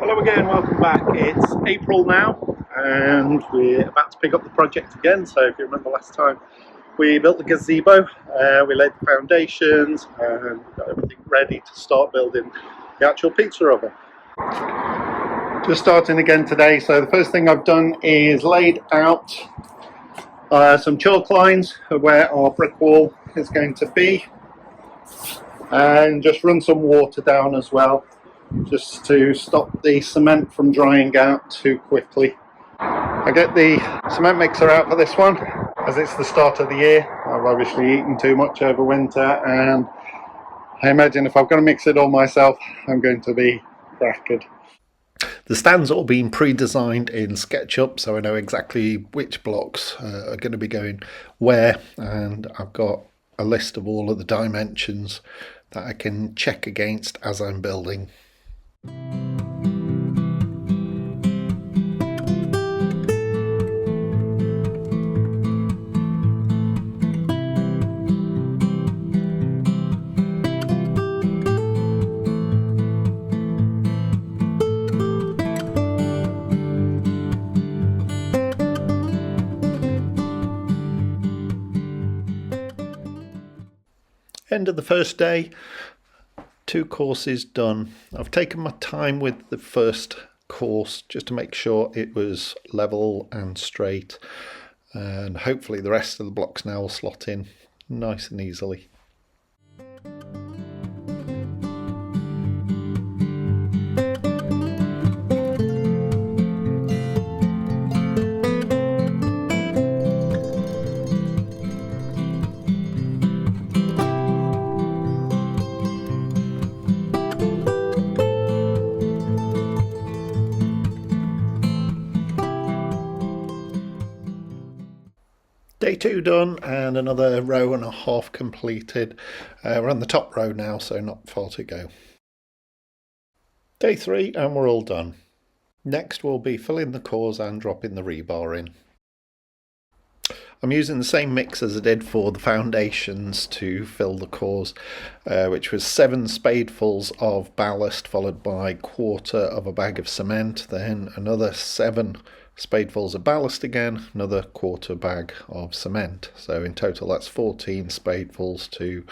Hello again, welcome back. It's April now and we're about to pick up the project again. So if you remember last time we built the gazebo, we laid the foundations and got everything ready to start building the actual pizza oven. Just starting again today, so the first thing I've done is laid out some chalk lines where our brick wall is going to be, and just run some water down as well, just to stop the cement from drying out too quickly. I get the cement mixer out for this one as it's the start of the year. I've obviously eaten too much over winter, and I imagine if I've got to mix it all myself, I'm going to be knackered. The stand's all been pre-designed in SketchUp, so I know exactly which blocks are going to be going where, and I've got a list of all of the dimensions that I can check against as I'm building. End of the first day, 2 courses done. I've taken my time with the first course just to make sure it was level and straight, and hopefully the rest of the blocks now will slot in nice and easily. Day 2 done and another row and a half completed. We're on the top row now, so not far to go. Day 3 and we're all done. Next we'll be filling the cores and dropping the rebar in. I'm using the same mix as I did for the foundations to fill the cores, which was 7 spadefuls of ballast followed by 1/4 of a bag of cement, then another 7 spadefuls of ballast again, another 1/4 bag of cement. So in total that's 14 spadefuls to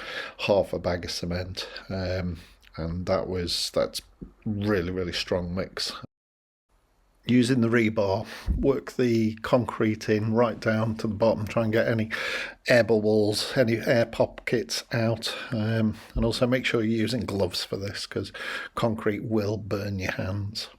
half a bag of cement, and that's really strong mix. Using the rebar, work the concrete in right down to the bottom, try and get any air bubbles, any air pockets out, and also make sure you're using gloves for this because concrete will burn your hands.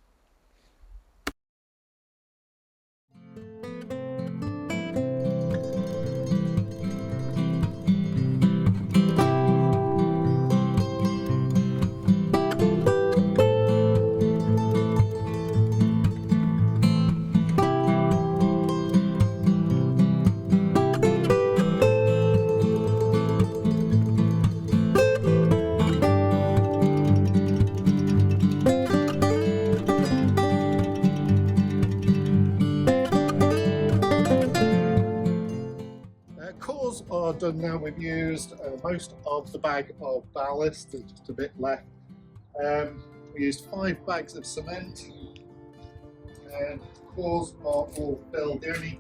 Cores are done now. We've used most of the bag of ballast, there's just a bit left. We used 5 bags of cement, and cores are all filled. The only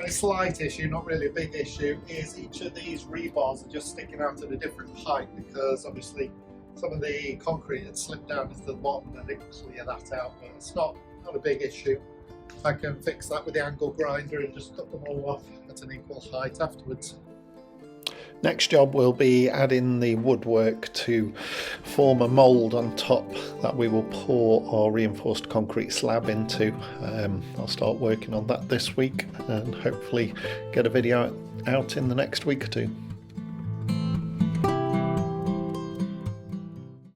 slight issue, not really a big issue, is each of these rebars are just sticking out at a different height because obviously some of the concrete had slipped down to the bottom and I didn't clear that out, but it's not a big issue. I can fix that with the angle grinder and just cut them all off at an equal height afterwards. Next job will be adding the woodwork to form a mould on top that we will pour our reinforced concrete slab into. I'll start working on that this week and hopefully get a video out in the next week or 2.